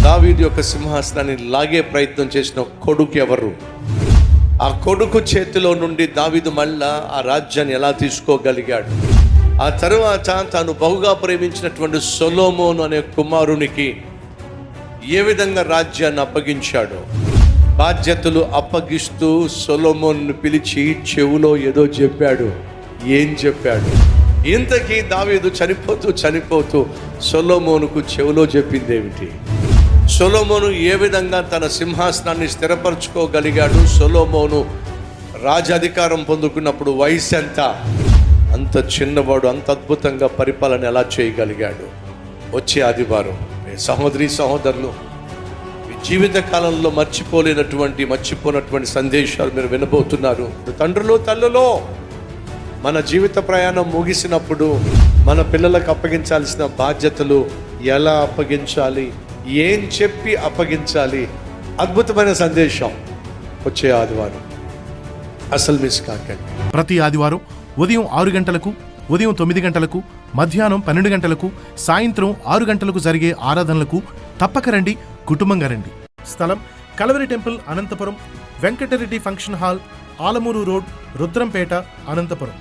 దావీదు యొక్క సింహాసనాన్ని లాగే ప్రయత్నం చేసిన కొడుకు ఎవరు? ఆ కొడుకు చేతిలో నుండి దావీదు మళ్ళా ఆ రాజ్యాన్ని ఎలా తీసుకోగలిగాడు? ఆ తరువాత తాను బహుగా ప్రేమించినటువంటి సొలొమోను అనే కుమారునికి ఏ విధంగా రాజ్యాన్ని అప్పగించాడో, బాధ్యతలు అప్పగిస్తూ సొలొమోను పిలిచి చెవులో ఏదో చెప్పాడు. ఏం చెప్పాడు? ఇంతకీ దావీదు చనిపోతూ సొలొమోనుకు చెవులో చెప్పింది ఏమిటి? సొలొమోను ఏ విధంగా తన సింహాసనాన్ని స్థిరపరచుకోగలిగాడు? సొలొమోను రాజాధికారం పొందుకున్నప్పుడు వయసు ఎంత? అంత చిన్నవాడు అంత అద్భుతంగా పరిపాలన ఎలా చేయగలిగాడు? వచ్చే ఆదివారం సహోదరి సహోదరులు, మీ జీవిత కాలంలో మర్చిపోనటువంటి సందేశాలు మీరు వినబోతున్నారు. తండ్రులు తల్లులో, మన జీవిత ప్రయాణం ముగిసినప్పుడు మన పిల్లలకు అప్పగించాల్సిన బాధ్యతలు ఎలా అప్పగించాలి, ఏం చెప్పి అప్పగించాలి? అద్భుతమైన సందేశం వచ్చే ఆదివారం. అసలు మిస్ కాకండి. ప్రతి ఆదివారం ఉదయం 6 గంటలకు, ఉదయం 9 గంటలకు, మధ్యాహ్నం 12 గంటలకు, సాయంత్రం 6 గంటలకు జరిగే ఆరాధనలకు తప్పక రండి, కుటుంబంగా రండి. స్థలం Calvary temple, Anantapuram. Venkatareddy function hall, Alamuru road, Rudrampeta, Anantapuram.